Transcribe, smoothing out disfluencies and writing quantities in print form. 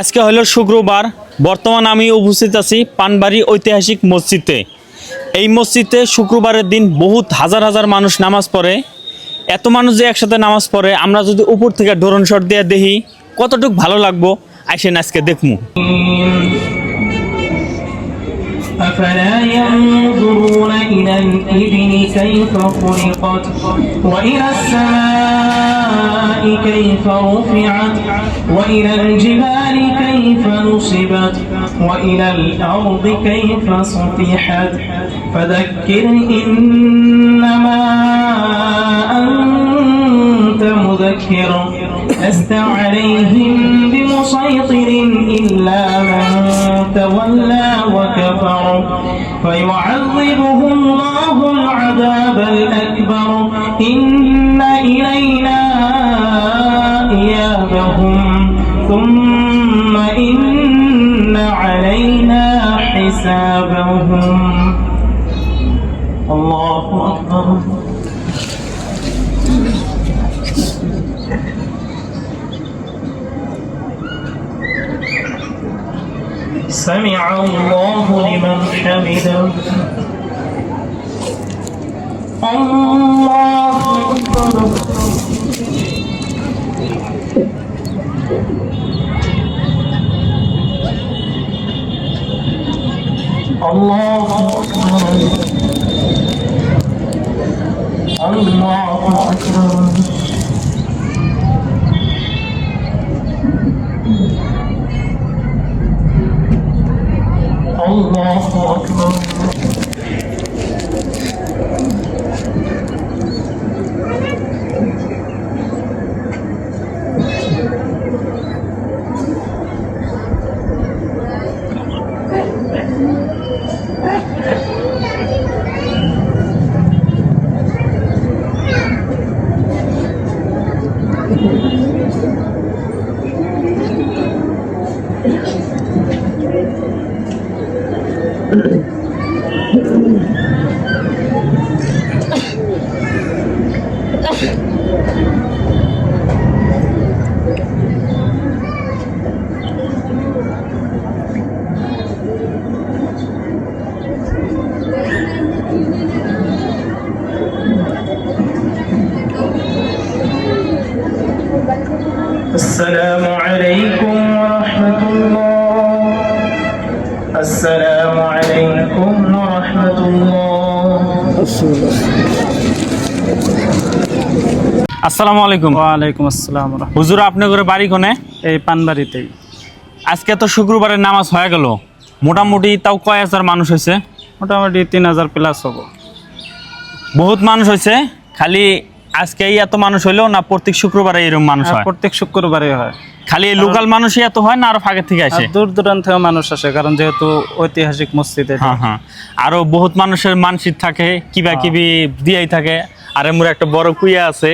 আজকে হলো শুক্রবার। বর্তমান আমি উপস্থিত আছি পানবাড়ি ঐতিহাসিক মসজিদে। এই মসজিদে শুক্রবারের দিন বহুত হাজার হাজার মানুষ নামাজ পড়ে। এত মানুষ যে একসাথে নামাজ পড়ে, আমরা যদি উপর থেকে ড্রোন শট দিয়ে দেখি কতটুকু ভালো লাগবো, আইসেন আজকে দেখমু। أفلا ينظرون إلى الإبل كيف خلقت وإلى السماء كيف رفعت وإلى الجبال كيف نصبت وإلى الأرض كيف سطحت فذكر إنما أنت مذكر لست عليهم بمسيطر إلا من تولى وكفر فيعذبه الله العذاب الأكبر إن إلينا إيابهم ثم إن علينا حسابهم الله أكبر سمع الله لمن حمده الله أكبر الله أكبر الله أكبر الله أكبر السلام عليكم ورحمة الله السلام عليكم ورحمة الله আসসালামু আলাইকুম। ওয়ালাইকুম আসসালাম। হুজুর, আপনাদের বাড়ি কোনে? এই পানবাড়িতেই। আজকে তো শুক্রবারের নামাজ হয়ে গেল, মোটামুটি তাও কয় হাজার মানুষ হয়েছে? মোটামুটি 3000 প্লাস হবো। বহুত মানুষ হয়েছে। খালি আজকে এত মানুষ হইলো না প্রত্যেক শুক্রবারে এরকম মানুষ হয়? প্রত্যেক শুক্রবারে হয়। খালি লোকাল মানুষই এত হয় না আরো আগে থেকে আসে? দূর দূরান্ত থেকে মানুষ আসে, কারণ যেহেতু ঐতিহাসিক মসজিদ। হ্যাঁ হ্যাঁ, আরো বহুত মানুষের মানসিক থাকে, কিবা কিবি দিয়াই থাকে। আর এমন একটা বড় কুইয়া আছে।